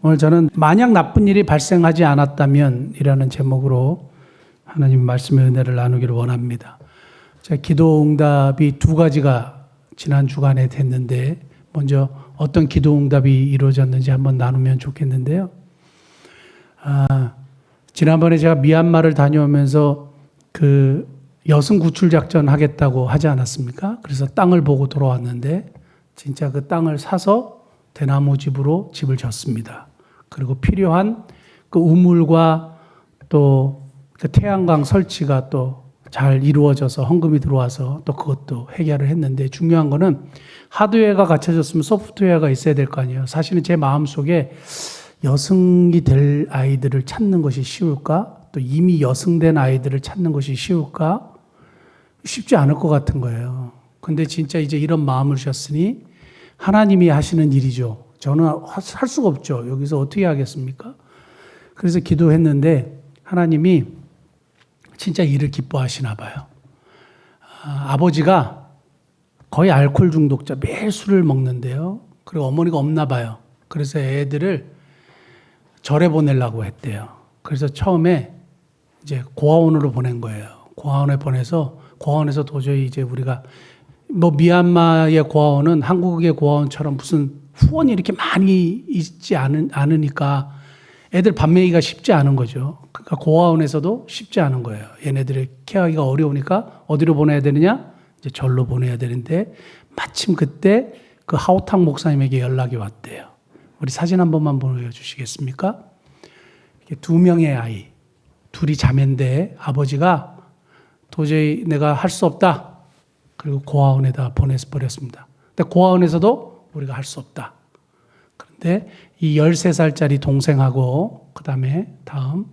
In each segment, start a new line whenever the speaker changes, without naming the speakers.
오늘 저는 만약 나쁜 일이 발생하지 않았다면 이라는 제목으로 하나님 말씀의 은혜를 나누기를 원합니다. 제가 기도 응답이 두 가지가 지난 주간에 됐는데 먼저 어떤 기도 응답이 이루어졌는지 한번 나누면 좋겠는데요. 지난번에 제가 미얀마를 다녀오면서 그 여성 구출 작전 하겠다고 하지 않았습니까? 그래서 땅을 보고 돌아왔는데 진짜 그 땅을 사서 대나무 집으로 집을 졌습니다. 그리고 필요한 그 우물과 또 그 태양광 설치가 또 잘 이루어져서 헌금이 들어와서 또 그것도 해결을 했는데 중요한 거는 하드웨어가 갖춰졌으면 소프트웨어가 있어야 될 거 아니에요. 사실은 제 마음속에 여성이 될 아이들을 찾는 것이 쉬울까? 또 이미 여성된 아이들을 찾는 것이 쉬울까? 쉽지 않을 것 같은 거예요. 근데 진짜 이제 이런 마음을 주셨으니 하나님이 하시는 일이죠. 저는 할 수가 없죠. 여기서 어떻게 하겠습니까? 그래서 기도했는데 하나님이 진짜 일을 기뻐하시나 봐요. 아버지가 거의 알코올 중독자, 매일 술을 먹는데요. 그리고 어머니가 없나 봐요. 그래서 애들을 절에 보내려고 했대요. 그래서 처음에 이제 고아원으로 보낸 거예요. 고아원에 보내서 고아원에서 도저히 이제 우리가 뭐 미얀마의 고아원은 한국의 고아원처럼 무슨 후원이 이렇게 많이 있지 않으니까 애들 밥 먹이기가 쉽지 않은 거죠. 그러니까 고아원에서도 쉽지 않은 거예요. 얘네들을 케어하기가 어려우니까 어디로 보내야 되느냐? 이제 절로 보내야 되는데 마침 그때 그 하오탕 목사님에게 연락이 왔대요. 우리 사진 한 번만 보여주시겠습니까? 두 명의 아이, 둘이 자매인데 아버지가 도저히 내가 할 수 없다. 그리고 고아원에다 보내버렸습니다. 근데 고아원에서도 우리가 할 수 없다. 그런데 이 13살짜리 동생하고 그 다음에 다음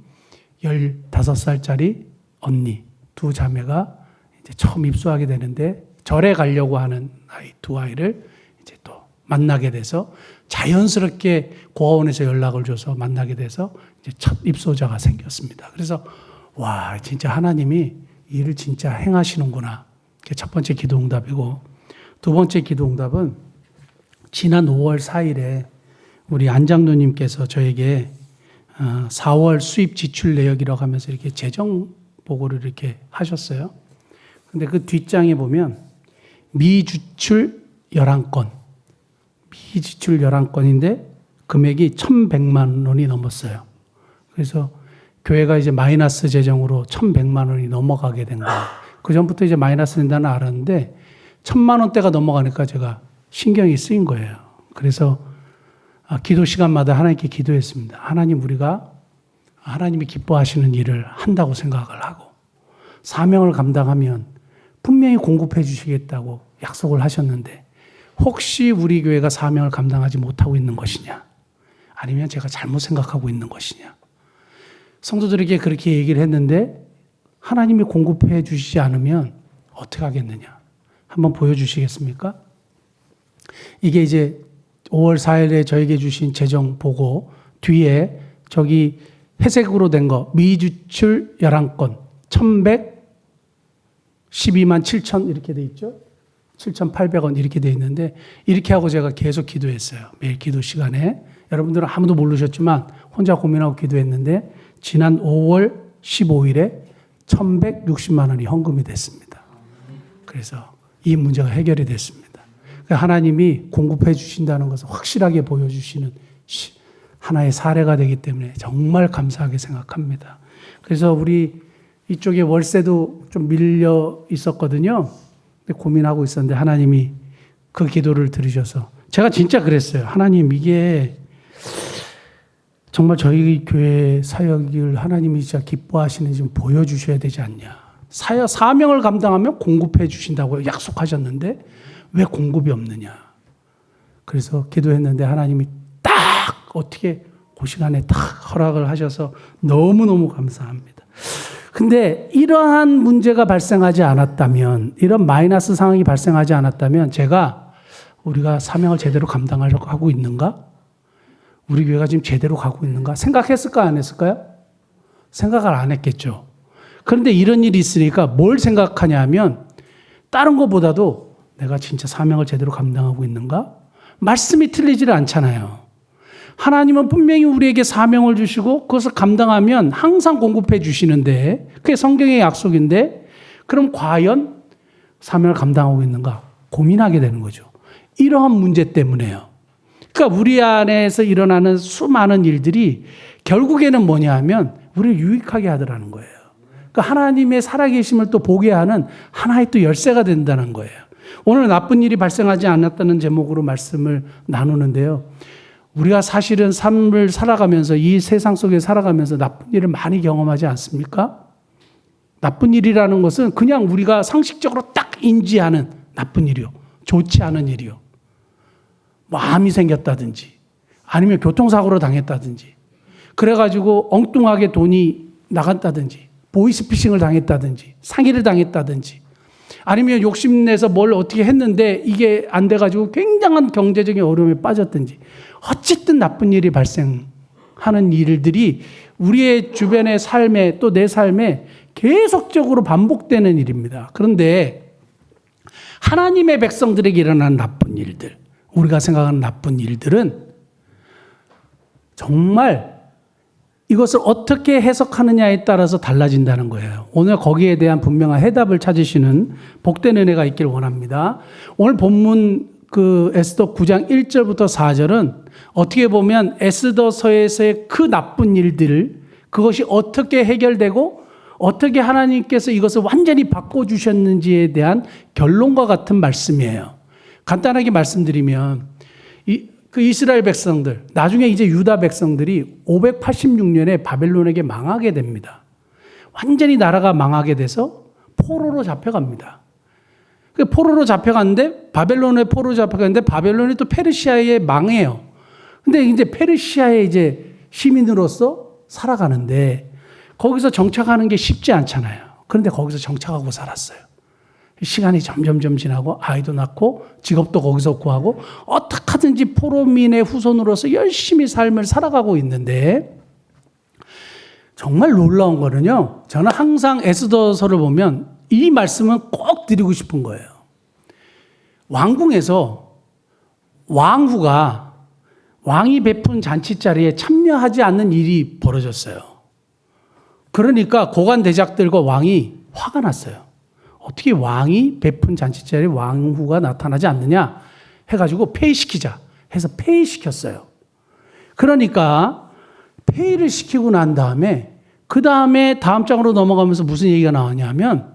15살짜리 언니 두 자매가 이제 처음 입소하게 되는데 절에 가려고 하는 아이 두 아이를 이제 또 만나게 돼서 자연스럽게 고아원에서 연락을 줘서 만나게 돼서 이제 첫 입소자가 생겼습니다. 그래서 와 진짜 하나님이 일을 진짜 행하시는구나. 그게 첫 번째 기도 응답이고 두 번째 기도 응답은 지난 5월 4일에 우리 안장로님께서 저에게 4월 수입 지출 내역이라고 하면서 이렇게 재정 보고를 이렇게 하셨어요. 근데 그 뒷장에 보면 미지출 11건, 미지출 11건인데 금액이 1,100만 원이 넘었어요. 그래서 교회가 이제 마이너스 재정으로 1,100만 원이 넘어가게 된 거예요. 그 전부터 이제 마이너스 된다는 알았는데 1,000만 원대가 넘어가니까 제가 신경이 쓰인 거예요. 그래서 기도 시간마다 하나님께 기도했습니다. 하나님 우리가 하나님이 기뻐하시는 일을 한다고 생각을 하고 사명을 감당하면 분명히 공급해 주시겠다고 약속을 하셨는데 혹시 우리 교회가 사명을 감당하지 못하고 있는 것이냐 아니면 제가 잘못 생각하고 있는 것이냐 성도들에게 그렇게 얘기를 했는데 하나님이 공급해 주시지 않으면 어떻게 하겠느냐 한번 보여주시겠습니까? 이게 이제 5월 4일에 저에게 주신 재정 보고 뒤에 저기 회색으로 된 거 미지출 11건 1,112만 7천 이렇게 돼 있죠. 7,800원 이렇게 돼 있는데 이렇게 하고 제가 계속 기도했어요. 매일 기도 시간에. 여러분들은 아무도 모르셨지만 혼자 고민하고 기도했는데 지난 5월 15일에 1,160만 원이 헌금이 됐습니다. 그래서 이 문제가 해결이 됐습니다. 하나님이 공급해 주신다는 것을 확실하게 보여주시는 하나의 사례가 되기 때문에 정말 감사하게 생각합니다. 그래서 우리 이쪽에 월세도 좀 밀려 있었거든요. 고민하고 있었는데 하나님이 그 기도를 들으셔서 제가 진짜 그랬어요. 하나님 이게 정말 저희 교회 사역을 하나님이 진짜 기뻐하시는지 좀 보여주셔야 되지 않냐. 사명을 감당하면 공급해 주신다고 약속하셨는데 왜 공급이 없느냐. 그래서 기도했는데 하나님이 딱 어떻게 그 시간에 딱 허락을 하셔서 너무너무 감사합니다. 근데 이러한 문제가 발생하지 않았다면 이런 마이너스 상황이 발생하지 않았다면 우리가 사명을 제대로 감당하려고 하고 있는가? 우리 교회가 지금 제대로 가고 있는가? 생각했을까 안 했을까요? 생각을 안 했겠죠. 그런데 이런 일이 있으니까 뭘 생각하냐 하면 다른 것보다도 내가 진짜 사명을 제대로 감당하고 있는가? 말씀이 틀리지를 않잖아요. 하나님은 분명히 우리에게 사명을 주시고 그것을 감당하면 항상 공급해 주시는데 그게 성경의 약속인데 그럼 과연 사명을 감당하고 있는가 고민하게 되는 거죠. 이러한 문제 때문에요. 그러니까 우리 안에서 일어나는 수많은 일들이 결국에는 뭐냐 하면 우리를 유익하게 하더라는 거예요. 그러니까 하나님의 살아계심을 또 보게 하는 하나의 또 열쇠가 된다는 거예요. 오늘 나쁜 일이 발생하지 않았다는 제목으로 말씀을 나누는데요. 우리가 사실은 삶을 살아가면서 이 세상 속에 살아가면서 나쁜 일을 많이 경험하지 않습니까? 나쁜 일이라는 것은 그냥 우리가 상식적으로 딱 인지하는 나쁜 일이요. 좋지 않은 일이요. 뭐 암이 생겼다든지 아니면 교통사고로 당했다든지 그래가지고 엉뚱하게 돈이 나갔다든지 보이스피싱을 당했다든지 사기를 당했다든지 아니면 욕심내서 뭘 어떻게 했는데 이게 안 돼가지고 굉장한 경제적인 어려움에 빠졌든지 어쨌든 나쁜 일이 발생하는 일들이 우리의 주변의 삶에 또 내 삶에 계속적으로 반복되는 일입니다. 그런데 하나님의 백성들에게 일어나는 나쁜 일들, 우리가 생각하는 나쁜 일들은 정말 이것을 어떻게 해석하느냐에 따라서 달라진다는 거예요. 오늘 거기에 대한 분명한 해답을 찾으시는 복된 은혜가 있길 원합니다. 오늘 본문 그 에스더 9장 1절부터 4절은 어떻게 보면 에스더서에서의 그 나쁜 일들, 그것이 어떻게 해결되고 어떻게 하나님께서 이것을 완전히 바꿔주셨는지에 대한 결론과 같은 말씀이에요. 간단하게 말씀드리면 그 이스라엘 백성들, 나중에 이제 유다 백성들이 586년에 바벨론에게 망하게 됩니다. 완전히 나라가 망하게 돼서 포로로 잡혀갑니다. 포로로 잡혀갔는데 바벨론에 포로로 잡혀갔는데 바벨론이 또 페르시아에 망해요. 근데 이제 페르시아의 이제 시민으로서 살아가는데 거기서 정착하는 게 쉽지 않잖아요. 그런데 거기서 정착하고 살았어요. 시간이 점점 지나고 아이도 낳고 직업도 거기서 구하고 어떻게 하든지 포로민의 후손으로서 열심히 삶을 살아가고 있는데 정말 놀라운 거는요. 저는 항상 에스더서를 보면 이 말씀은 꼭 드리고 싶은 거예요. 왕궁에서 왕후가 왕이 베푼 잔치 자리에 참여하지 않는 일이 벌어졌어요. 그러니까 고관 대작들과 왕이 화가 났어요. 어떻게 왕이 베푼 잔치 자리에 왕후가 나타나지 않느냐 해가지고 폐위시키자 해서 폐위시켰어요. 그러니까 폐위를 시키고 난 다음에 그 다음에 다음 장으로 넘어가면서 무슨 얘기가 나오냐면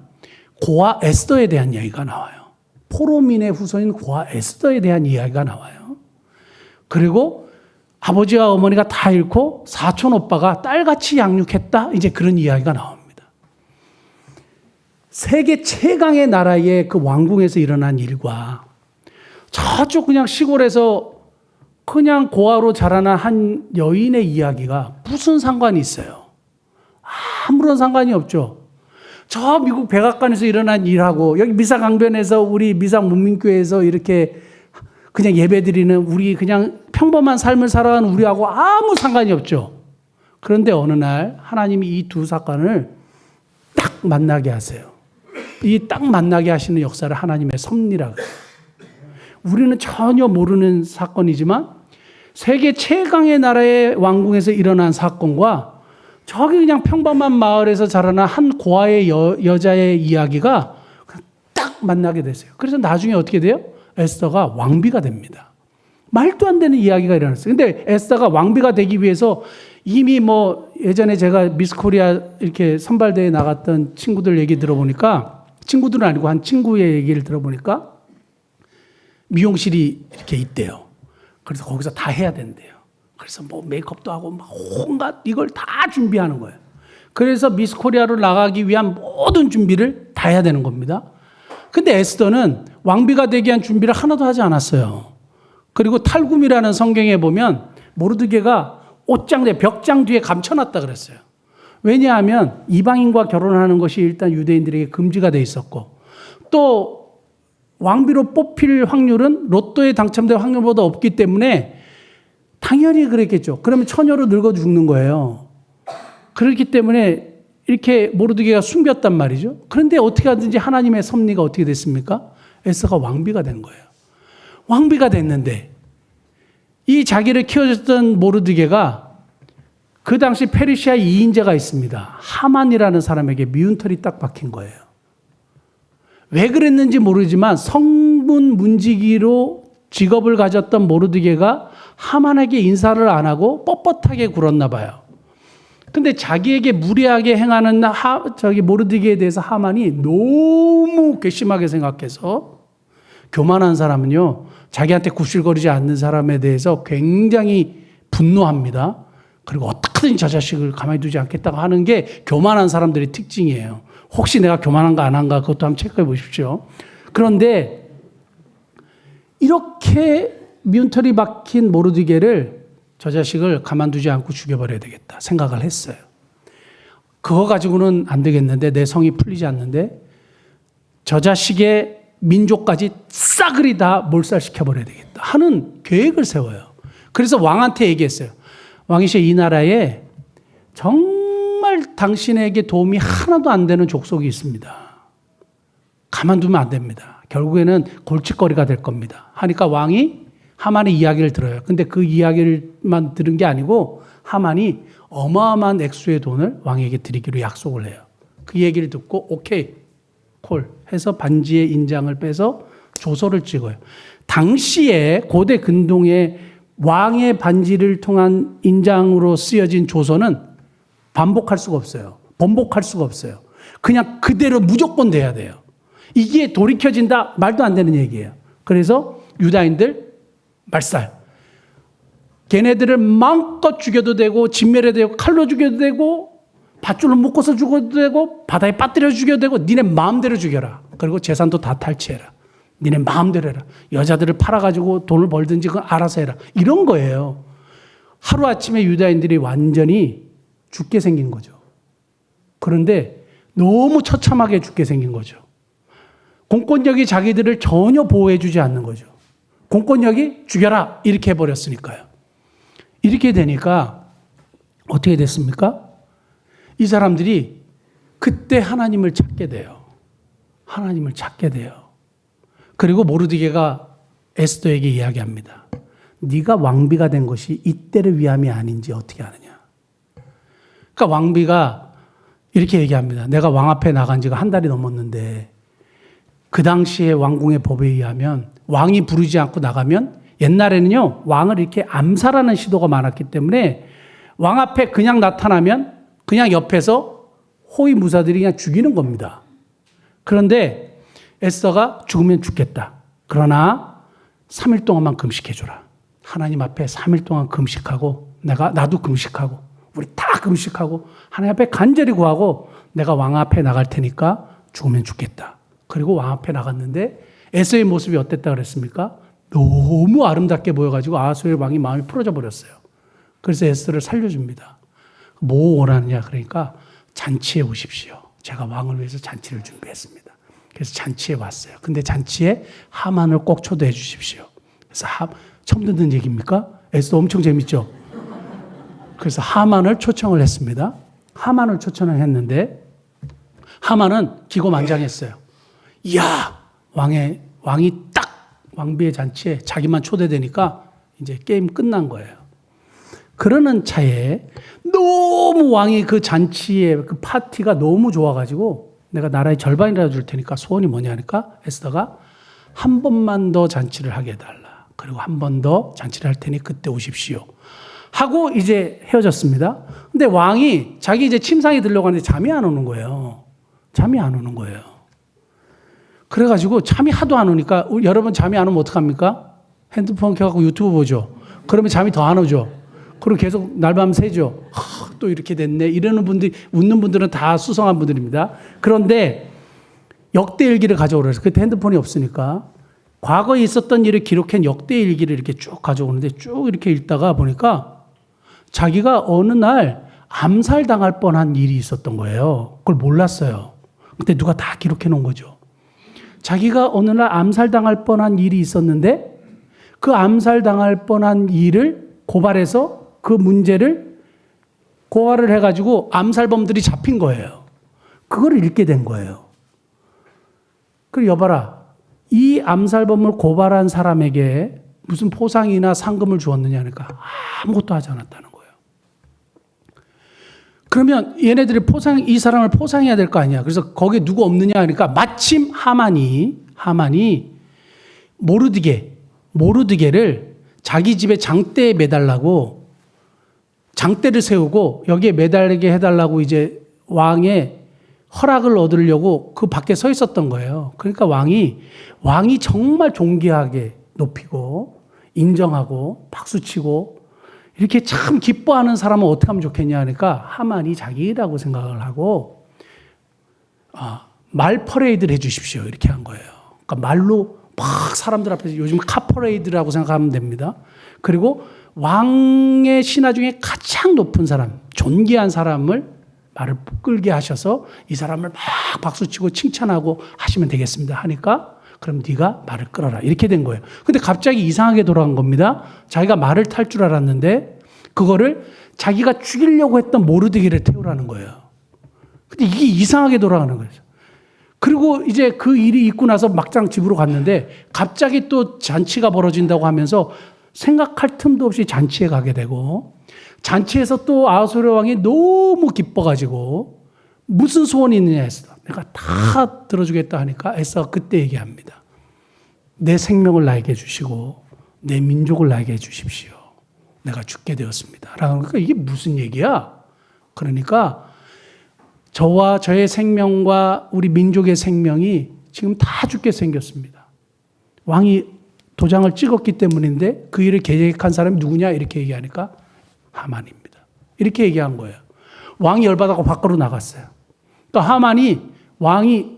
고아 에스더에 대한 이야기가 나와요. 포로민의 후손인 고아 에스더에 대한 이야기가 나와요. 그리고 아버지와 어머니가 다 잃고 사촌 오빠가 딸같이 양육했다. 이제 그런 이야기가 나옵니다. 세계 최강의 나라의 그 왕궁에서 일어난 일과 저쪽 그냥 시골에서 그냥 고아로 자라난 한 여인의 이야기가 무슨 상관이 있어요? 아무런 상관이 없죠. 저 미국 백악관에서 일어난 일하고 여기 미사강변에서 우리 미사문민교회에서 이렇게 그냥 예배드리는 우리 그냥 평범한 삶을 살아가는 우리하고 아무 상관이 없죠. 그런데 어느 날 하나님이 이 두 사건을 딱 만나게 하세요. 이 딱 만나게 하시는 역사를 하나님의 섭리라고 해요. 우리는 전혀 모르는 사건이지만 세계 최강의 나라의 왕궁에서 일어난 사건과 저기 그냥 평범한 마을에서 자라난 한 고아의 여자의 이야기가 딱 만나게 됐어요. 그래서 나중에 어떻게 돼요? 에스더가 왕비가 됩니다. 말도 안 되는 이야기가 일어났어요. 근데 에스더가 왕비가 되기 위해서 이미 뭐 예전에 제가 미스 코리아 이렇게 선발대회 나갔던 친구들 얘기 들어보니까 친구들은 아니고 한 친구의 얘기를 들어보니까 미용실이 이렇게 있대요. 그래서 거기서 다 해야 된대요. 그래서 뭐 메이크업도 하고 막 온갖 이걸 다 준비하는 거예요. 그래서 미스 코리아로 나가기 위한 모든 준비를 다 해야 되는 겁니다. 근데 에스더는 왕비가 되기 위한 준비를 하나도 하지 않았어요. 그리고 탈굼이라는 성경에 보면 모르드게가 옷장 뒤에 벽장 뒤에 감춰놨다 그랬어요. 왜냐하면 이방인과 결혼하는 것이 일단 유대인들에게 금지가 돼 있었고 또 왕비로 뽑힐 확률은 로또에 당첨될 확률보다 없기 때문에 당연히 그랬겠죠. 그러면 처녀로 늙어 죽는 거예요. 그렇기 때문에 이렇게 모르드게가 숨겼단 말이죠. 그런데 어떻게 하든지 하나님의 섭리가 어떻게 됐습니까? 에스더가 왕비가 된 거예요. 왕비가 됐는데 이 자기를 키워줬던 모르드게가 그 당시 페르시아 2인자가 있습니다. 하만이라는 사람에게 미운 털이 딱 박힌 거예요. 왜 그랬는지 모르지만 성문 문지기로 직업을 가졌던 모르드게가 하만에게 인사를 안 하고 뻣뻣하게 굴었나 봐요. 근데 자기에게 무례하게 행하는 모르드게에 대해서 하만이 너무 괘씸하게 생각해서, 교만한 사람은요, 자기한테 굽실거리지 않는 사람에 대해서 굉장히 분노합니다. 그리고 어떻게든 저 자식을 가만히 두지 않겠다고 하는 게 교만한 사람들의 특징이에요. 혹시 내가 교만한가 안 한가 그것도 한번 체크해 보십시오. 그런데 이렇게 미운털이 박힌 모르드게를, 저 자식을 가만두지 않고 죽여버려야 되겠다 생각을 했어요. 그거 가지고는 안 되겠는데, 내 성이 풀리지 않는데 저 자식의 민족까지 싸그리 다 몰살시켜버려야 되겠다 하는 계획을 세워요. 그래서 왕한테 얘기했어요. 왕이시여, 이 나라에 정말 당신에게 도움이 하나도 안 되는 족속이 있습니다. 가만두면 안 됩니다. 결국에는 골칫거리가 될 겁니다. 하니까 왕이 하만의 이야기를 들어요. 근데 그 이야기를만 들은 게 아니고 하만이 어마어마한 액수의 돈을 왕에게 드리기로 약속을 해요. 그 얘기를 듣고 오케이 콜 해서 반지의 인장을 빼서 조서를 찍어요. 당시에 고대 근동에 왕의 반지를 통한 인장으로 쓰여진 조서는 반복할 수가 없어요. 번복할 수가 없어요. 그냥 그대로 무조건 돼야 돼요. 이게 돌이켜진다? 말도 안 되는 얘기예요. 그래서 유다인들 말살. 걔네들을 마음껏 죽여도 되고, 진멸해도 되고, 칼로 죽여도 되고, 밧줄로 묶어서 죽여도 되고, 바다에 빠뜨려 죽여도 되고, 니네 마음대로 죽여라. 그리고 재산도 다 탈취해라. 니네 마음대로 해라. 여자들을 팔아가지고 돈을 벌든지 그건 알아서 해라. 이런 거예요. 하루아침에 유다인들이 완전히 죽게 생긴 거죠. 그런데 너무 처참하게 죽게 생긴 거죠. 공권력이 자기들을 전혀 보호해주지 않는 거죠. 공권력이 죽여라 이렇게 해버렸으니까요. 이렇게 되니까 어떻게 됐습니까? 이 사람들이 그때 하나님을 찾게 돼요. 하나님을 찾게 돼요. 그리고 모르드게가 에스더에게 이야기합니다. 네가 왕비가 된 것이 이때를 위함이 아닌지 어떻게 아느냐. 그러니까 왕비가 이렇게 얘기합니다. 내가 왕 앞에 나간 지가 한 달이 넘었는데 그 당시에 왕궁의 법에 의하면 왕이 부르지 않고 나가면, 옛날에는요 왕을 이렇게 암살하는 시도가 많았기 때문에 왕 앞에 그냥 나타나면 그냥 옆에서 호위 무사들이 그냥 죽이는 겁니다. 그런데 에스더가 죽으면 죽겠다. 그러나 3일 동안만 금식해줘라. 하나님 앞에 3일 동안 금식하고, 나도 금식하고, 우리 다 금식하고, 하나님 앞에 간절히 구하고, 내가 왕 앞에 나갈 테니까 죽으면 죽겠다. 그리고 왕 앞에 나갔는데 에스더의 모습이 어땠다 그랬습니까? 너무 아름답게 보여가지고 아하수에로 왕이 마음이 풀어져 버렸어요. 그래서 에스더를 살려줍니다. 뭐 원하느냐 그러니까 잔치에 오십시오. 제가 왕을 위해서 잔치를 준비했습니다. 그래서 잔치에 왔어요. 근데 잔치에 하만을 꼭 초대해 주십시오. 그래서 처음 듣는 얘기입니까? 에스더 엄청 재밌죠? 그래서 하만을 초청을 했습니다. 하만을 초청을 했는데 하만은 기고만장했어요. 이야, 왕이 딱 왕비의 잔치에 자기만 초대되니까 이제 게임 끝난 거예요. 그러는 차에 너무 왕이 그 잔치에 그 파티가 너무 좋아가지고 내가 나라의 절반이라도 줄 테니까 소원이 뭐냐 하니까 에스더가 한 번만 더 잔치를 하게 해달라. 그리고 한 번 더 잔치를 할 테니 그때 오십시오. 하고 이제 헤어졌습니다. 근데 왕이 자기 이제 침상에 들려고 하는데 잠이 안 오는 거예요. 잠이 안 오는 거예요. 그래가지고 잠이 하도 안 오니까, 여러분 잠이 안 오면 어떡합니까? 핸드폰 켜갖고 유튜브 보죠. 그러면 잠이 더 안 오죠. 그리고 계속 날밤 새죠. 또 이렇게 됐네. 이러는 분들이, 웃는 분들은 다 수성한 분들입니다. 그런데 역대일기를 가져오라 해서, 그때 핸드폰이 없으니까 과거에 있었던 일을 기록한 역대일기를 이렇게 쭉 가져오는데 쭉 이렇게 읽다가 보니까 자기가 어느 날 암살당할 뻔한 일이 있었던 거예요. 그걸 몰랐어요. 근데 누가 다 기록해 놓은 거죠. 자기가 어느 날 암살당할 뻔한 일이 있었는데 그 암살당할 뻔한 일을 고발해서 그 문제를 고발을 해가지고 암살범들이 잡힌 거예요. 그걸 읽게 된 거예요. 그리고 여봐라. 이 암살범을 고발한 사람에게 무슨 포상이나 상금을 주었느냐 하니까 아무것도 하지 않았다는 거예요. 그러면 얘네들이 이 사람을 포상해야 될 거 아니야. 그래서 거기에 누구 없느냐 하니까 마침 하만이 모르드게를 자기 집에 장대에 매달라고 장대를 세우고 여기에 매달리게 해달라고 이제 왕의 허락을 얻으려고 그 밖에 서 있었던 거예요. 그러니까 왕이 정말 존귀하게 높이고 인정하고 박수치고 이렇게 참 기뻐하는 사람은 어떻게 하면 좋겠냐 하니까 하만이 자기라고 생각을 하고 말 퍼레이드를 해 주십시오. 이렇게 한 거예요. 그러니까 말로 막 사람들 앞에서 요즘 카 퍼레이드라고 생각하면 됩니다. 그리고 왕의 신하 중에 가장 높은 사람, 존귀한 사람을 말을 끌게 하셔서 이 사람을 막 박수치고 칭찬하고 하시면 되겠습니다 하니까 그럼 네가 말을 끌어라 이렇게 된 거예요. 근데 갑자기 이상하게 돌아간 겁니다. 자기가 말을 탈 줄 알았는데 그거를 자기가 죽이려고 했던 모르드게를 태우라는 거예요. 근데 이게 이상하게 돌아가는 거예요. 그리고 이제 그 일이 있고 나서 막상 집으로 갔는데 갑자기 또 잔치가 벌어진다고 하면서 생각할 틈도 없이 잔치에 가게 되고 잔치에서 또 아하수에로 왕이 너무 기뻐가지고 무슨 소원이 있느냐 했어. 내가 다 들어주겠다 하니까 에서가 그때 얘기합니다. 내 생명을 나에게 주시고 내 민족을 나에게 주십시오. 내가 죽게 되었습니다. 그러니까 이게 무슨 얘기야? 그러니까 저와 저의 생명과 우리 민족의 생명이 지금 다 죽게 생겼습니다. 왕이 도장을 찍었기 때문인데 그 일을 계획한 사람이 누구냐 이렇게 얘기하니까 하만입니다. 이렇게 얘기한 거예요. 왕이 열받아서 밖으로 나갔어요. 그러니까 왕이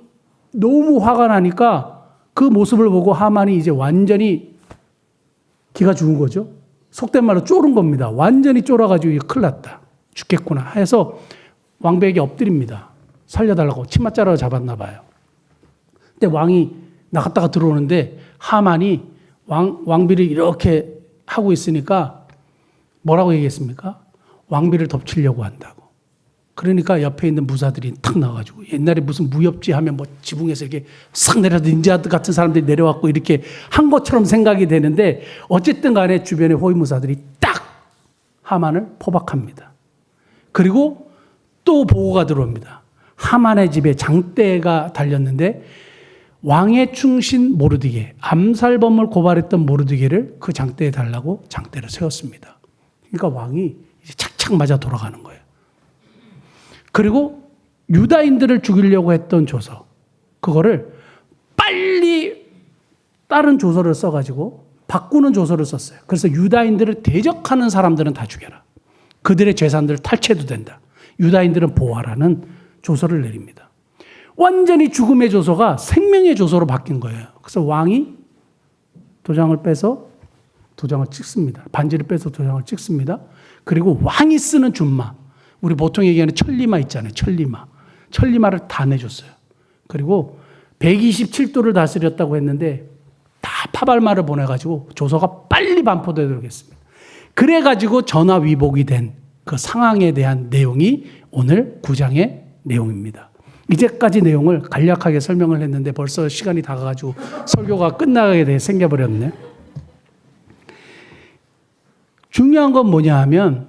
너무 화가 나니까 그 모습을 보고 하만이 이제 완전히 기가 죽은 거죠. 속된 말로 쫄은 겁니다. 완전히 쫄아가지고 큰일 났다. 죽겠구나 해서 왕비에게 엎드립니다. 살려달라고 치맛자락을 잡았나 봐요. 근데 왕이 나갔다가 들어오는데 하만이 왕비를 이렇게 하고 있으니까 뭐라고 얘기했습니까? 왕비를 덮치려고 한다고. 그러니까 옆에 있는 무사들이 탁 나와가지고 옛날에 무슨 무협지 하면 뭐 지붕에서 이렇게 싹 내려서 닌자 같은 사람들이 내려왔고 이렇게 한 것처럼 생각이 되는데 어쨌든 간에 주변의 호위무사들이 딱 하만을 포박합니다. 그리고 또 보고가 들어옵니다. 하만의 집에 장대가 달렸는데 왕의 충신 모르드게, 암살범을 고발했던 모르드게를 그 장대에 달라고 장대를 세웠습니다. 그러니까 왕이 이제 착착 맞아 돌아가는 거예요. 그리고 유다인들을 죽이려고 했던 조서, 그거를 빨리 다른 조서를 써가지고 바꾸는 조서를 썼어요. 그래서 유다인들을 대적하는 사람들은 다 죽여라. 그들의 재산들을 탈취해도 된다. 유다인들은 보호하라는 조서를 내립니다. 완전히 죽음의 조서가 생명의 조서로 바뀐 거예요. 그래서 왕이 도장을 빼서 도장을 찍습니다. 반지를 빼서 도장을 찍습니다. 그리고 왕이 쓰는 준마, 우리 보통 얘기하는 천리마 있잖아요. 천리마를 다 내줬어요. 그리고 127도를 다스렸다고 했는데 다 파발마를 보내가지고 조서가 빨리 반포되도록 했습니다. 그래가지고 전화위복이 된 그 상황에 대한 내용이 오늘 9장의 내용입니다. 이제까지 내용을 간략하게 설명을 했는데 벌써 시간이 다 가가지고 설교가 끝나게 돼 생겨버렸네. 중요한 건 뭐냐 하면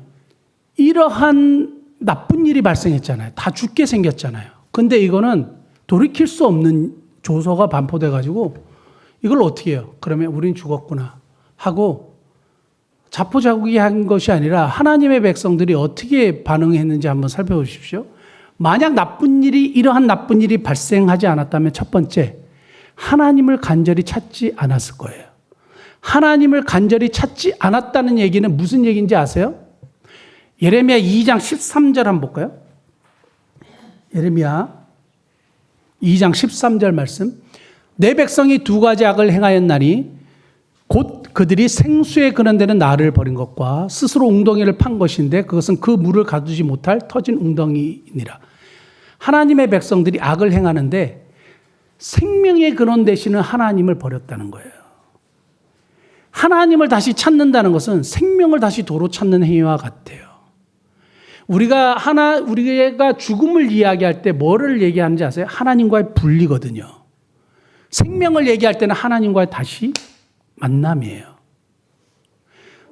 이러한 나쁜 일이 발생했잖아요. 다 죽게 생겼잖아요. 근데 이거는 돌이킬 수 없는 조서가 반포돼가지고 이걸 어떻게 해요? 그러면 우린 죽었구나 하고 자포자기한 한 것이 아니라 하나님의 백성들이 어떻게 반응했는지 한번 살펴보십시오. 만약 이러한 나쁜 일이 발생하지 않았다면 첫 번째, 하나님을 간절히 찾지 않았을 거예요. 하나님을 간절히 찾지 않았다는 얘기는 무슨 얘기인지 아세요? 예레미야 2장 13절 한번 볼까요? 예레미야 2장 13절 말씀. 내 백성이 두 가지 악을 행하였나니 곧 그들이 생수에 그는 데는 나를 버린 것과 스스로 웅덩이를 판 것인데 그것은 그 물을 가두지 못할 터진 웅덩이니라. 하나님의 백성들이 악을 행하는데 생명의 근원 되시는 하나님을 버렸다는 거예요. 하나님을 다시 찾는다는 것은 생명을 다시 도로 찾는 행위와 같아요. 우리가 죽음을 이야기할 때 뭐를 얘기하는지 아세요? 하나님과의 분리거든요. 생명을 얘기할 때는 하나님과의 다시 만남이에요.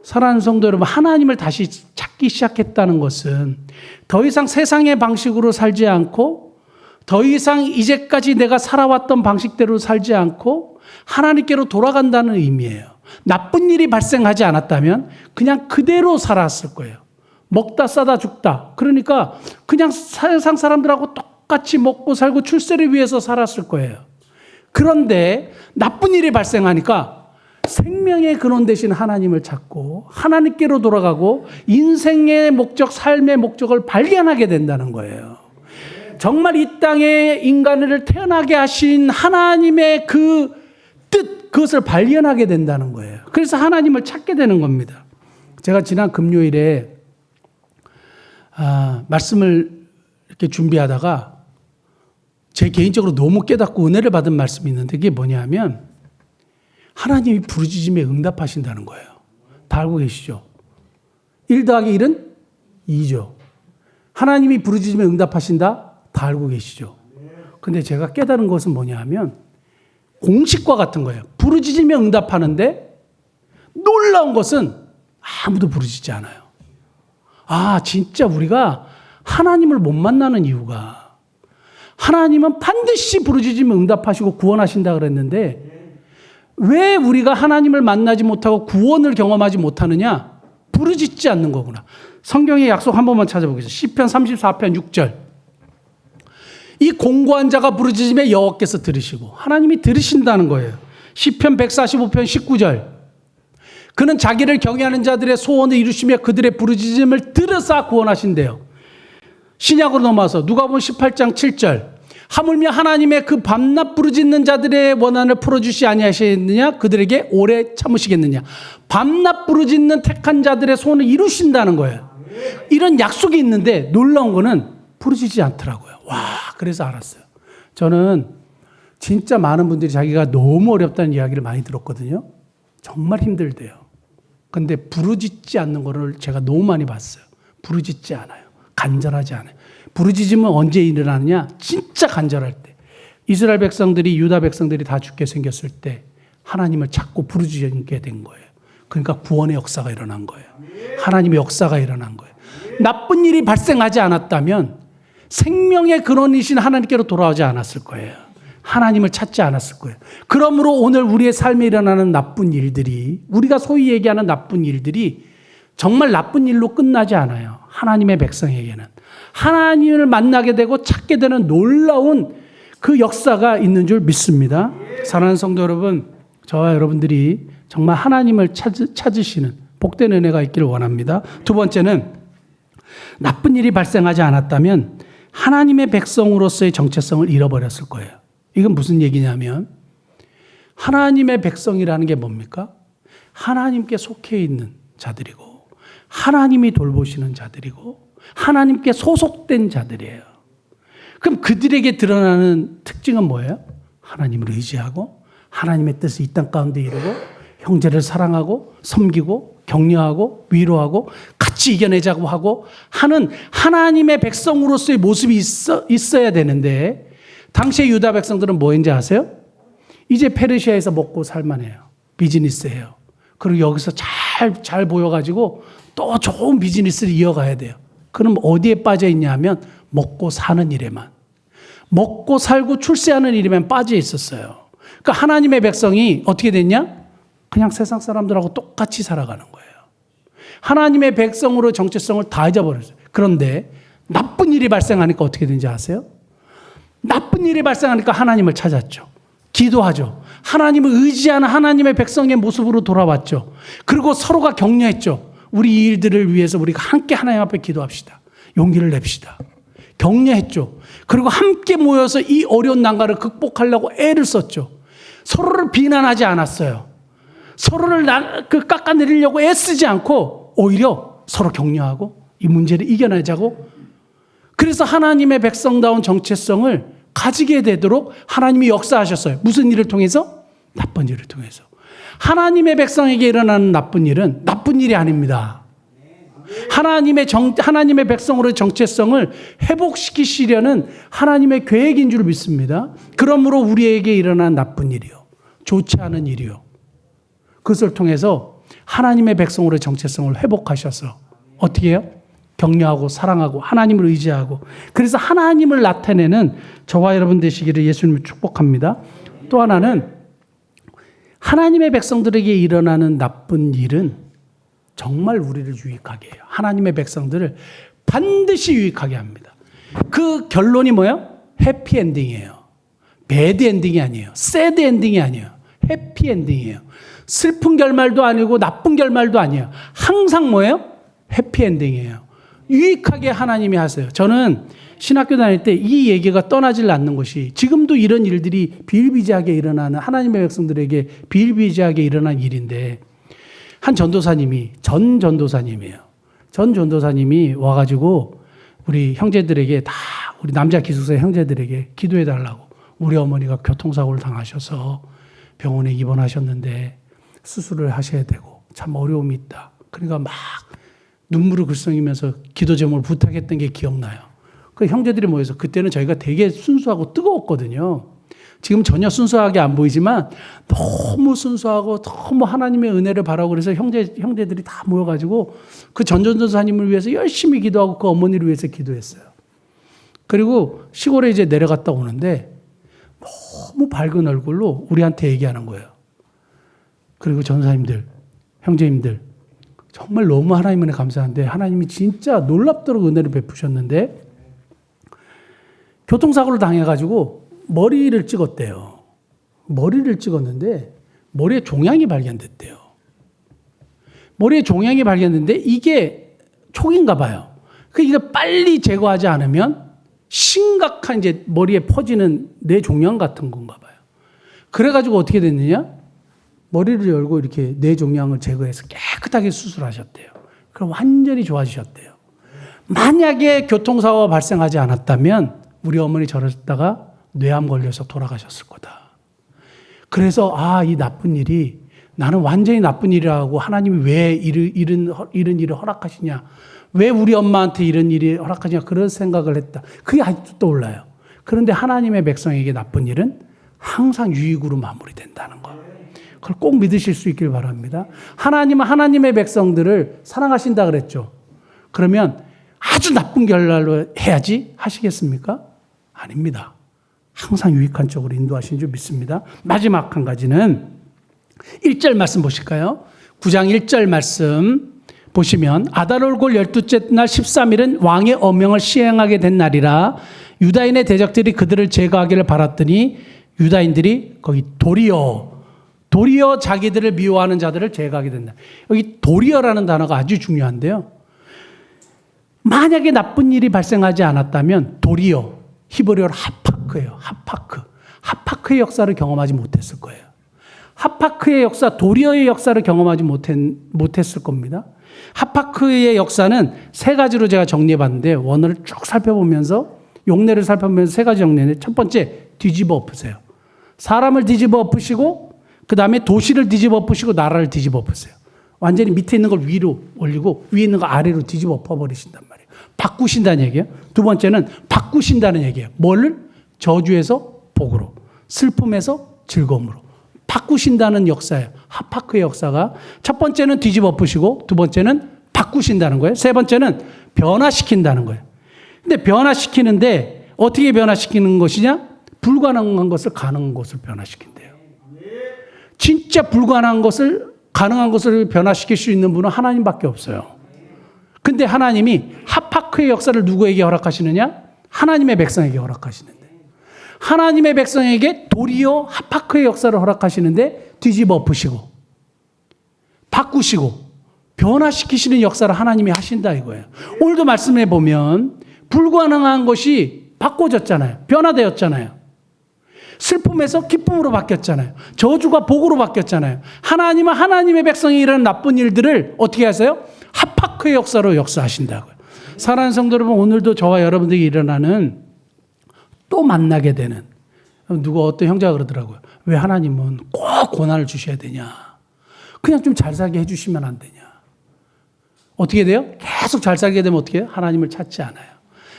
사랑하는 성도 여러분, 하나님을 다시 찾기 시작했다는 것은 더 이상 세상의 방식으로 살지 않고 더 이상 이제까지 내가 살아왔던 방식대로 살지 않고 하나님께로 돌아간다는 의미예요. 나쁜 일이 발생하지 않았다면 그냥 그대로 살았을 거예요. 먹다 싸다 죽다. 그러니까 그냥 세상 사람들하고 똑같이 먹고 살고 출세를 위해서 살았을 거예요. 그런데 나쁜 일이 발생하니까 생명의 근원 대신 하나님을 찾고 하나님께로 돌아가고 인생의 목적, 삶의 목적을 발견하게 된다는 거예요. 정말 이 땅에 인간을 태어나게 하신 하나님의 그 뜻, 그것을 발견하게 된다는 거예요. 그래서 하나님을 찾게 되는 겁니다. 제가 지난 금요일에 말씀을 이렇게 준비하다가 제 개인적으로 너무 깨닫고 은혜를 받은 말씀이 있는데 그게 뭐냐면 하나님이 부르짖음에 응답하신다는 거예요. 다 알고 계시죠? 1 더하기 1은 2죠. 하나님이 부르짖음에 응답하신다? 다 알고 계시죠? 근데 제가 깨달은 것은 뭐냐 하면 공식과 같은 거예요. 부르짖으며 응답하는데 놀라운 것은 아무도 부르짖지 않아요. 진짜 우리가 하나님을 못 만나는 이유가 하나님은 반드시 부르짖으며 응답하시고 구원하신다 그랬는데 왜 우리가 하나님을 만나지 못하고 구원을 경험하지 못하느냐? 부르짖지 않는 거구나. 성경의 약속 한 번만 찾아보겠습니다. 시편 34편 6절. 이 공고한 자가 부르짖음에 여호와께서 들으시고 하나님이 들으신다는 거예요. 시편 145편 19절. 그는 자기를 경외하는 자들의 소원을 이루시며 그들의 부르짖음을 들으사 구원하신대요. 신약으로 넘어와서 누가복음 18장 7절. 하물며 하나님의 그 밤낮 부르짖는 자들의 원한을 풀어주시 아니하시느냐? 그들에게 오래 참으시겠느냐? 밤낮 부르짖는 택한 자들의 소원을 이루신다는 거예요. 이런 약속이 있는데 놀라운 거는 부르짖지 않더라고요. 그래서 알았어요. 저는 진짜 많은 분들이 자기가 너무 어렵다는 이야기를 많이 들었거든요. 정말 힘들대요. 근데 부르짖지 않는 거를 제가 너무 많이 봤어요. 부르짖지 않아요. 간절하지 않아요. 부르짖음은 언제 일어나느냐? 진짜 간절할 때. 이스라엘 백성들이, 유다 백성들이 다 죽게 생겼을 때 하나님을 찾고 부르짖게 된 거예요. 그러니까 구원의 역사가 일어난 거예요. 하나님의 역사가 일어난 거예요. 나쁜 일이 발생하지 않았다면 생명의 근원이신 하나님께로 돌아오지 않았을 거예요. 하나님을 찾지 않았을 거예요. 그러므로 오늘 우리의 삶에 일어나는 나쁜 일들이, 우리가 소위 얘기하는 나쁜 일들이 정말 나쁜 일로 끝나지 않아요. 하나님의 백성에게는. 하나님을 만나게 되고 찾게 되는 놀라운 그 역사가 있는 줄 믿습니다. 사랑하는 성도 여러분, 저와 여러분들이 정말 하나님을 찾으시는 복된 은혜가 있기를 원합니다. 두 번째는 나쁜 일이 발생하지 않았다면 하나님의 백성으로서의 정체성을 잃어버렸을 거예요. 이건 무슨 얘기냐면 하나님의 백성이라는 게 뭡니까? 하나님께 속해 있는 자들이고 하나님이 돌보시는 자들이고 하나님께 소속된 자들이에요. 그럼 그들에게 드러나는 특징은 뭐예요? 하나님을 의지하고 하나님의 뜻을 이 땅 가운데 이루고 형제를 사랑하고 섬기고 격려하고 위로하고 같이 이겨내자고 하고 하는 하나님의 백성으로서의 모습이 있어야 되는데 당시의 유다 백성들은 뭐인지 아세요? 이제 페르시아에서 먹고 살만해요. 비즈니스해요. 그리고 여기서 잘 보여가지고 또 좋은 비즈니스를 이어가야 돼요. 그럼 어디에 빠져 있냐 하면 먹고 사는 일에만. 먹고 살고 출세하는 일에만 빠져 있었어요. 그러니까 하나님의 백성이 어떻게 됐냐? 그냥 세상 사람들하고 똑같이 살아가는 거예요. 하나님의 백성으로 정체성을 다 잊어버렸어요. 그런데 나쁜 일이 발생하니까 어떻게 되는지 아세요? 나쁜 일이 발생하니까 하나님을 찾았죠. 기도하죠. 하나님을 의지하는 하나님의 백성의 모습으로 돌아왔죠. 그리고 서로가 격려했죠. 우리 이 일들을 위해서 우리가 함께 하나님 앞에 기도합시다. 용기를 냅시다. 격려했죠. 그리고 함께 모여서 이 어려운 난관을 극복하려고 애를 썼죠. 서로를 비난하지 않았어요. 서로를 깎아내리려고 애쓰지 않고 오히려 서로 격려하고 이 문제를 이겨내자고. 그래서 하나님의 백성다운 정체성을 가지게 되도록 하나님이 역사하셨어요. 무슨 일을 통해서? 나쁜 일을 통해서. 하나님의 백성에게 일어나는 나쁜 일은 나쁜 일이 아닙니다. 하나님의 백성으로의 정체성을 회복시키시려는 하나님의 계획인 줄 믿습니다. 그러므로 우리에게 일어난 나쁜 일이요. 좋지 않은 일이요. 그것을 통해서 하나님의 백성으로의 정체성을 회복하셔서 어떻게 해요? 격려하고 사랑하고 하나님을 의지하고 그래서 하나님을 나타내는 저와 여러분 되시기를 예수님을 축복합니다. 또 하나는 하나님의 백성들에게 일어나는 나쁜 일은 정말 우리를 유익하게 해요. 하나님의 백성들을 반드시 유익하게 합니다. 그 결론이 뭐예요? 해피엔딩이에요. 배드엔딩이 아니에요. 새드엔딩이 아니에요. 해피엔딩이에요. 슬픈 결말도 아니고 나쁜 결말도 아니에요. 항상 뭐예요? 해피엔딩이에요. 유익하게 하나님이 하세요. 저는 신학교 다닐 때 이 얘기가 떠나질 않는 것이 지금도 이런 일들이 비일비재하게 일어나는 하나님의 백성들에게 비일비재하게 일어난 일인데 한 전도사님이 전 전도사님이 와가지고 우리 형제들에게 다 우리 남자 기숙사 형제들에게 기도해 달라고 우리 어머니가 교통사고를 당하셔서 병원에 입원하셨는데 수술을 하셔야 되고 참 어려움이 있다. 그러니까 막 눈물을 글썽이면서 기도 제목을 부탁했던 게 기억나요. 그 형제들이 모여서 그때는 저희가 되게 순수하고 뜨거웠거든요. 지금 전혀 순수하게 안 보이지만 너무 순수하고 너무 하나님의 은혜를 바라고 그래서 형제들이 다 모여가지고 그 전전도사님을 위해서 열심히 기도하고 그 어머니를 위해서 기도했어요. 그리고 시골에 이제 내려갔다 오는데 너무 밝은 얼굴로 우리한테 얘기하는 거예요. 그리고 전사님들, 형제님들 정말 너무 하나님 은혜 감사한데 하나님이 진짜 놀랍도록 은혜를 베푸셨는데 교통사고를 당해가지고 머리를 찍었대요. 머리를 찍었는데 머리에 종양이 발견됐대요. 머리에 종양이 발견됐는데 이게 촉인가 봐요. 그러니까 이거 빨리 제거하지 않으면 심각한 이제 머리에 퍼지는 뇌종양 같은 건가 봐요. 그래가지고 어떻게 됐느냐? 머리를 열고 이렇게 뇌종양을 제거해서 깨끗하게 수술하셨대요. 그럼 완전히 좋아지셨대요. 만약에 교통사고가 발생하지 않았다면 우리 어머니 저러다가 뇌암 걸려서 돌아가셨을 거다. 그래서 이 나쁜 일이 나는 완전히 나쁜 일이라고 하나님이 왜 이런 일을 허락하시냐. 왜 우리 엄마한테 이런 일이 허락하냐. 그런 생각을 했다. 그게 아직도 떠올라요. 그런데 하나님의 백성에게 나쁜 일은 항상 유익으로 마무리된다는 거. 그걸 꼭 믿으실 수 있길 바랍니다. 하나님은 하나님의 백성들을 사랑하신다 그랬죠. 그러면 아주 나쁜 결말로 해야지 하시겠습니까? 아닙니다. 항상 유익한 쪽으로 인도하신 줄 믿습니다. 마지막 한 가지는 1절 말씀 보실까요? 9장 1절 말씀 보시면 아달월골 12째 날 13일은 왕의 어명을 시행하게 된 날이라 유다인의 대적들이 그들을 제거하기를 바랐더니 유다인들이 거기 도리어 자기들을 미워하는 자들을 제거하게 된다. 여기 도리어라는 단어가 아주 중요한데요. 만약에 나쁜 일이 발생하지 않았다면 도리어, 히브리어로 하파크예요. 하파크의 역사를 경험하지 못했을 거예요. 하파크의 역사, 도리어의 역사를 경험하지 못했을 겁니다. 하파크의 역사는 세 가지로 제가 정리해 봤는데 원어를 쭉 살펴보면서 용례를 살펴보면서 세 가지 정리했는데 첫 번째, 뒤집어 엎으세요. 사람을 뒤집어 엎으시고 그 다음에 도시를 뒤집어 엎으시고 나라를 뒤집어 엎으세요. 완전히 밑에 있는 걸 위로 올리고 위에 있는 거 아래로 뒤집어 엎어버리신단 말이에요. 바꾸신다는 얘기예요. 두 번째는 바꾸신다는 얘기예요. 뭐를? 저주에서 복으로, 슬픔에서 즐거움으로 바꾸신다는 역사예요. 하파크의 역사가 첫 번째는 뒤집어 엎으시고 두 번째는 바꾸신다는 거예요. 세 번째는 변화시킨다는 거예요. 근데 변화시키는데 어떻게 변화시키는 것이냐? 불가능한 것을 가능한 것을 변화시킨대요. 진짜 불가능한 것을 가능한 것을 변화시킬 수 있는 분은 하나님밖에 없어요. 근데 하나님이 하파크의 역사를 누구에게 허락하시느냐? 하나님의 백성에게 허락하시는데 하나님의 백성에게 도리어 하파크의 역사를 허락하시는데 뒤집어 엎으시고 바꾸시고 변화시키시는 역사를 하나님이 하신다 이거예요. 오늘도 말씀해 보면 불가능한 것이 바꿔졌잖아요. 변화되었잖아요. 슬픔에서 기쁨으로 바뀌었잖아요. 저주가 복으로 바뀌었잖아요. 하나님은 하나님의 백성이 일어나는 나쁜 일들을 어떻게 하세요? 하파크의 역사로 역사하신다고요. 사랑하는 성도 여러분, 오늘도 저와 여러분들이 일어나는 또 만나게 되는 누가 어떤 형제가 그러더라고요. 왜 하나님은 꼭 고난을 주셔야 되냐? 그냥 좀 잘 살게 해주시면 안 되냐? 어떻게 돼요? 계속 잘 살게 되면 어떻게 해요? 하나님을 찾지 않아요.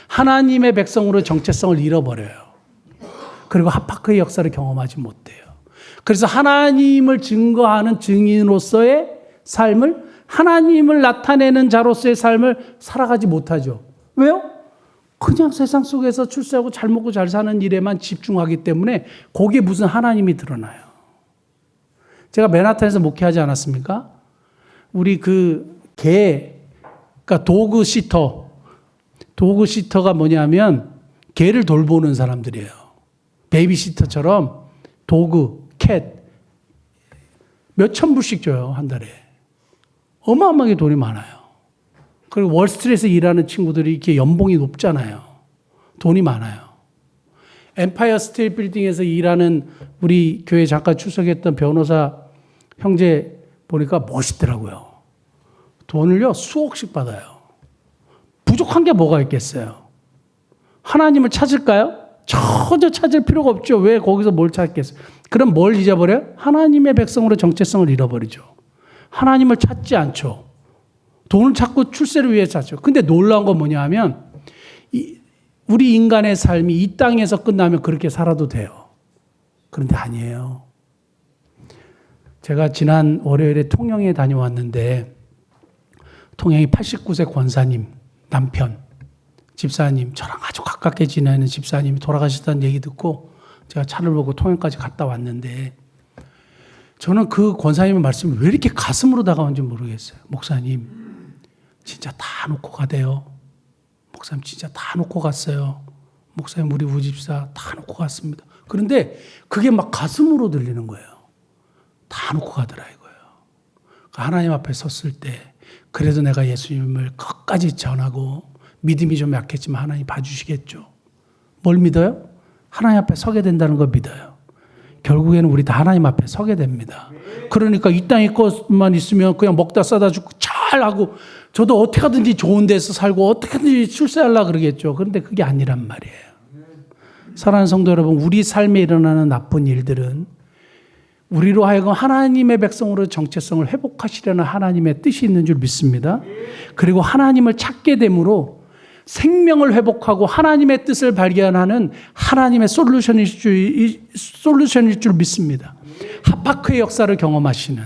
하나님의 백성으로 정체성을 잃어버려요. 그리고 하파크의 역사를 경험하지 못해요. 그래서 하나님을 증거하는 증인으로서의 삶을, 하나님을 나타내는 자로서의 삶을 살아가지 못하죠. 왜요? 그냥 세상 속에서 출세하고 잘 먹고 잘 사는 일에만 집중하기 때문에 거기에 무슨 하나님이 드러나요. 제가 맨하탄에서 목회하지 않았습니까? 우리 그러니까 도그시터가 뭐냐면 개를 돌보는 사람들이에요. 베이비시터처럼 도그, 캣 몇천 불씩 줘요, 한 달에. 어마어마하게 돈이 많아요. 그리고 월스트리트에서 일하는 친구들이 이렇게 연봉이 높잖아요. 돈이 많아요. 엠파이어 스테이트 빌딩에서 일하는 우리 교회 잠깐 출석했던 변호사 형제 보니까 멋있더라고요. 돈을요, 수억씩 받아요. 부족한 게 뭐가 있겠어요? 하나님을 찾을까요? 전혀 찾을 필요가 없죠. 왜 거기서 뭘 찾겠어요? 그럼 뭘 잊어버려요? 하나님의 백성으로 정체성을 잃어버리죠. 하나님을 찾지 않죠. 돈을 찾고 출세를 위해 찾죠. 근데 놀라운 건 뭐냐 하면 우리 인간의 삶이 이 땅에서 끝나면 그렇게 살아도 돼요. 그런데 아니에요. 제가 지난 월요일에 통영에 다녀왔는데 통영이 89세 권사님 남편 집사님, 저랑 아주 가깝게 지내는 집사님이 돌아가셨다는 얘기 듣고 제가 차를 보고 통영까지 갔다 왔는데 저는 그 권사님의 말씀이 왜 이렇게 가슴으로 다가온지 모르겠어요. 목사님, 진짜 다 놓고 가대요. 목사님, 진짜 다 놓고 갔어요. 목사님, 우리 우집사 다 놓고 갔습니다. 그런데 그게 막 가슴으로 들리는 거예요. 다 놓고 가더라 이거예요. 하나님 앞에 섰을 때 그래도 내가 예수님을 끝까지 전하고 믿음이 좀 약했지만 하나님 봐주시겠죠. 뭘 믿어요? 하나님 앞에 서게 된다는 걸 믿어요. 결국에는 우리 다 하나님 앞에 서게 됩니다. 그러니까 이 땅에 것만 있으면 그냥 먹다 싸다 주고 잘하고 저도 어떻게 하든지 좋은 데서 살고 어떻게든지 출세하려고 그러겠죠. 그런데 그게 아니란 말이에요. 사랑하는 성도 여러분, 우리 삶에 일어나는 나쁜 일들은 우리로 하여금 하나님의 백성으로 정체성을 회복하시려는 하나님의 뜻이 있는 줄 믿습니다. 그리고 하나님을 찾게 됨으로 생명을 회복하고 하나님의 뜻을 발견하는 하나님의 솔루션일 줄 믿습니다. 하파크의 역사를 경험하시는,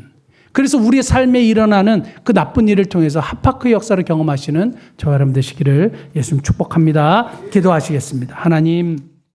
그래서 우리의 삶에 일어나는 그 나쁜 일을 통해서 하파크의 역사를 경험하시는 저와 여러분 되시기를 예수님 축복합니다. 기도하시겠습니다. 하나님,